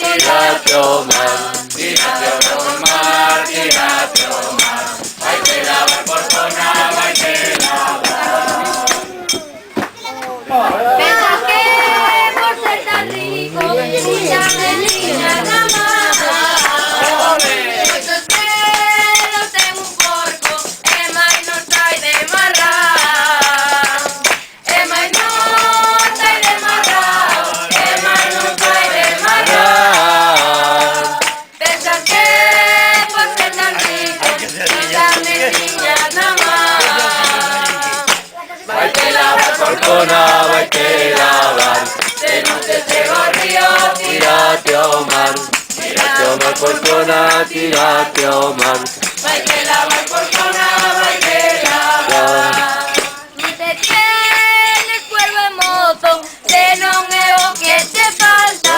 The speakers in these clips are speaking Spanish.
tírate ao mar, tírate ao mar, tírate ao mar. Vai te lavar por zona, vai te lavar. Pensas que por ser tan rico, ya de niña nada más. Muchos pelos en un porco, e mai non sai de marrar. E mai non sai de marrar, e mai non sai de marrar. Pensas que por ser tan rico, ya de niña nada más. Vai te lavar por zona, vai te lavar. Se non te chega ao río, tírate ao mar, tírate ao mar por zona, tírate ao mar. Vai te lavar por zona, vai te lavar. Ni te tienes cuervo e mozo, se non é o que te falta.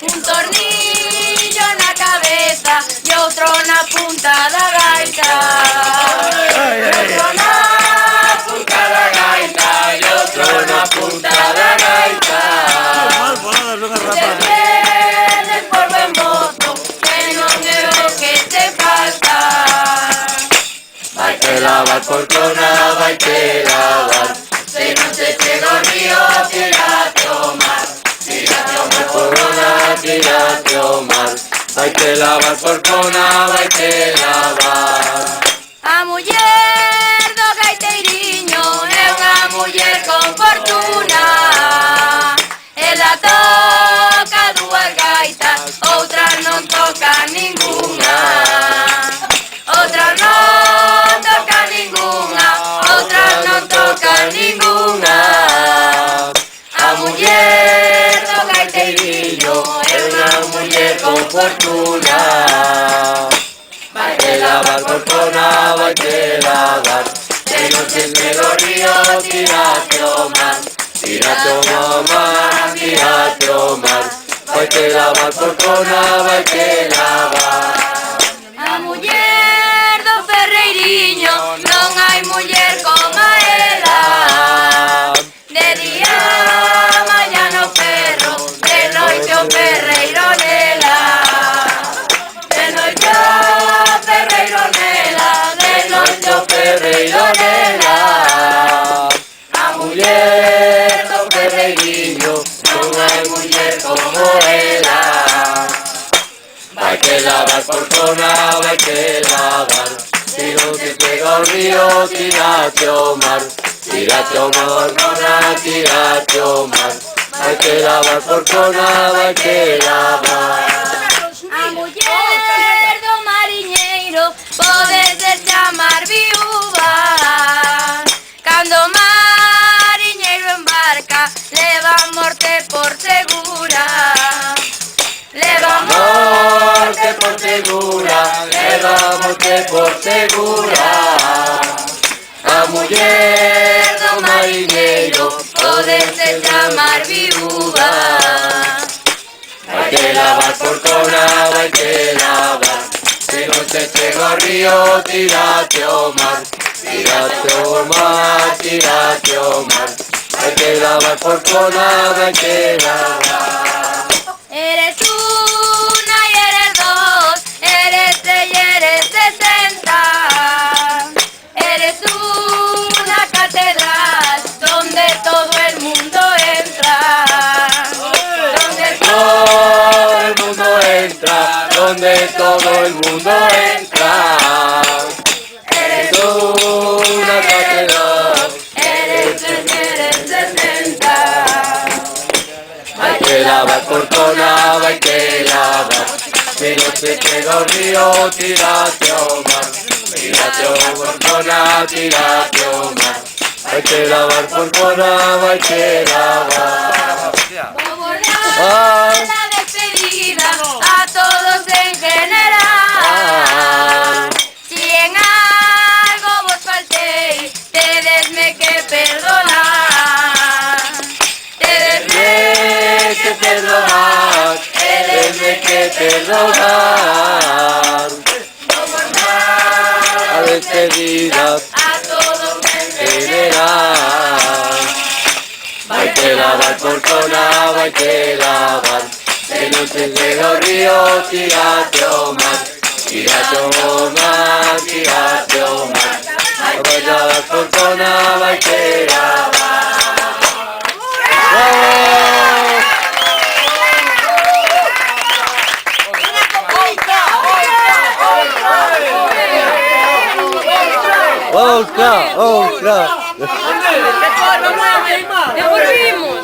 Un tornillo na cabeza e outro na punta da gaita. Outro na punta da gaita e outro na punta da gaita. Te tienes cuervo e mozo, se non é o que te falta. Vai te lavar por zona, vai te lavar. Se non te chega ao río, tírate ao mar, tírate ao mar por zona, tírate ao mar. Vai te lavar por zona, vai te lavar. A muller do gaiteiriño é unha muller con fortuna. Ela toca dúas gaitas, outras non toca ningunha. Outras non toca ningunha, outras non toca ningunha. A muller do gaiteiriño é unha muller con fortuna. Vai te lavar por zona, vai te lavar. Se non te chega ao río, tírate ao mar, tírate ao mar, tírate ao mar. Vai te lavar por zona, vai te lavar. A muller do ferreiriño non hai muller como ela. De día malla no ferro, de noite o ferreiro nela. De noite o ferreiro nela, de noite o ferreiro nela. A muller do ferreiriño non hai muller como ela. Vai te lavar por zona, vai te lavar. Se non te chega ao río, tírate ao mar, tírate ao mar, zona, tírate ao mar. Vai te lavar por zona, vai te lavar. A muller do mariñeiro pode ser chamar viúva. Cando o mariñeiro embarca, leva a morte por segura. Leva a Morte por segura, leva a morte por segura. A muller do mariñeiro pode ser chamar viúva. vai te lavar por zona, vai te lavar. Se non te chega ao río, tírate ao mar, tírate ao mar, tírate ao mar. Vai te lavar por zona, vai te lavar. Eres una y eres dos, eres tres y eres 60. Eres una catedral donde todo el mundo entra. Donde Todo el mundo entra, donde todo el mundo entra. Eres una catedral, eres tres y eres 60. vai te lavar por zona, vai te lavar. Se non te chega ao río, tírate ao mar, tírate ao por zona, tírate ao mar. Vai te lavar por zona, vai te lavar. Vamos a dar la despedida a todos en general. Si en algo vos faltéis, tedesme que perdonar. Tienes que perdonar, tienes que perdonar. La despedida A todos en general. Vai te lavar por zona, vai te lavar. de luces de los ríos, tirate o mar, tirate o mar, tirate o mar. Baila la cortona, baitera va. ¡Otra! ¡Otra! ¡Devolvimos!